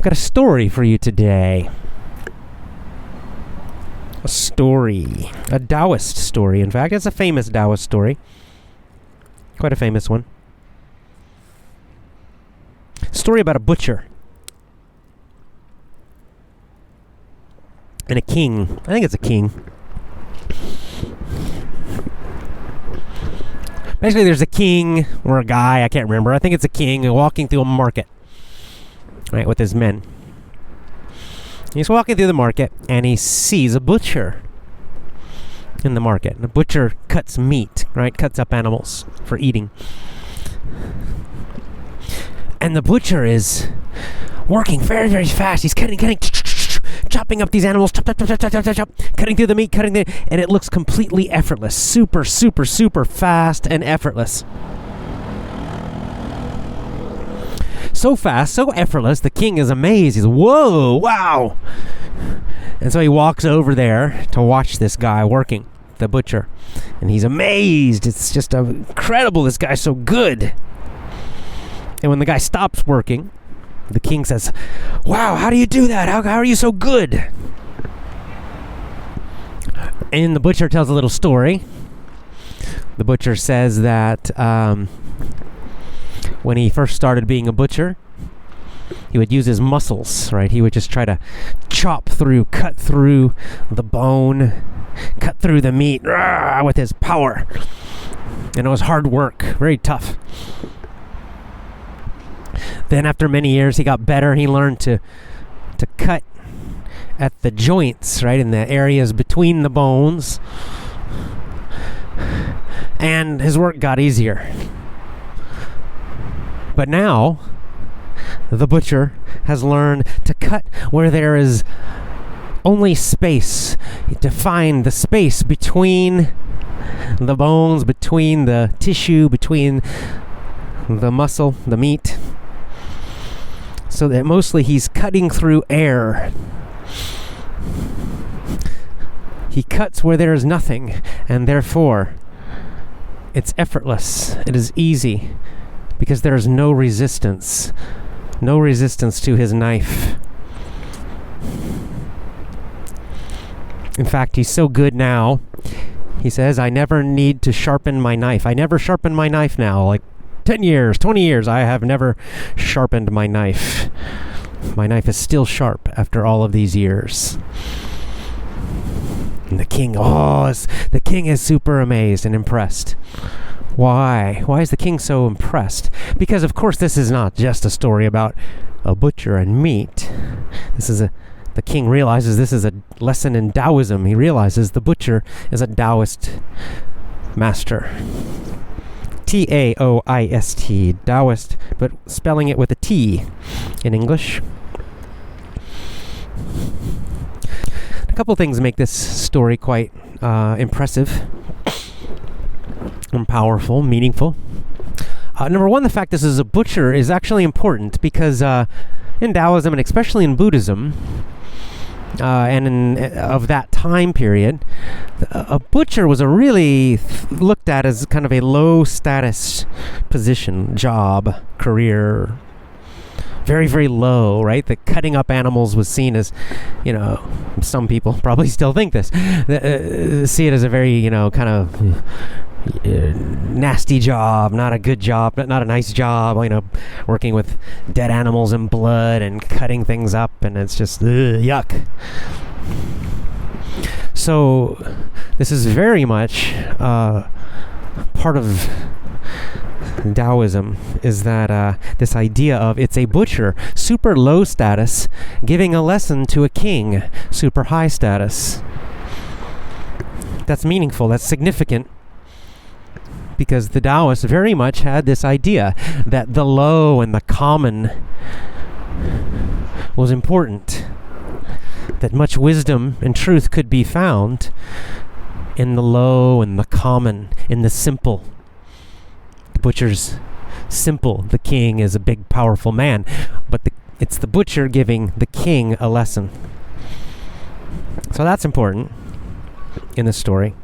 got a story for you today. A story. A Taoist story, in fact. It's a famous Taoist story. Quite a famous one. Story about a butcher. And a king. I think it's a king. Basically, there's a king or a guy, I can't remember. I think it's a king walking through a market, right, with his men. He's walking through the market, and he sees a butcher in the market. The butcher cuts meat, right, cuts up animals for eating. And the butcher is working very, very fast. He's cutting, chopping up these animals, chop, cutting through the meat, and it looks completely effortless. Super, super, super fast and effortless. So fast, so effortless, the king is amazed. He's, whoa, wow. And so he walks over there to watch this guy working, the butcher. And he's amazed. It's just incredible. This guy's so good. And when the guy stops working, the king says, wow, how do you do that? How are you so good? And the butcher tells a little story. The butcher says that when he first started being a butcher, he would use his muscles, right? He would just try to cut through the bone, cut through the meat with his power. And it was hard work, very tough. Then after many years, he got better. He learned to cut at the joints, right, in the areas between the bones. And his work got easier. But now, the butcher has learned to cut where there is only space, to find the space between the bones, between the tissue, between the muscle, the meat. So that mostly he's cutting through air. He cuts where there is nothing, and therefore it's effortless. It is easy because there is no resistance to his knife. In fact, he's so good now, he says, I never need to sharpen my knife. I never sharpen my knife now. Like 10 years, 20 years, I have never sharpened my knife. My knife is still sharp after all of these years. And the king is super amazed and impressed. Why? Why is the king so impressed? Because, of course, this is not just a story about a butcher and meat. The king realizes this is a lesson in Taoism. He realizes the butcher is a Taoist master. Taoist, Taoist, but spelling it with a T in English. A couple things make this story quite impressive and powerful, meaningful. Number one, the fact this is a butcher is actually important because in Taoism, and especially in Buddhism, of that time period, a butcher was looked at as kind of a low status position, job, career, very, very low, right? The cutting up animals was seen as, some people probably still think this, see it as a very, kind of nasty job, not a good job, not a nice job, working with dead animals and blood and cutting things up, and it's just yuck. So this is very much part of Taoism, is that this idea of it's a butcher, super low status, giving a lesson to a king, super high status. That's meaningful, that's significant. Because the Taoists very much had this idea that the low and the common was important. That much wisdom and truth could be found in the low and the common, in the simple. The butcher's simple. The king is a big, powerful man. But it's the butcher giving the king a lesson. So that's important in the story.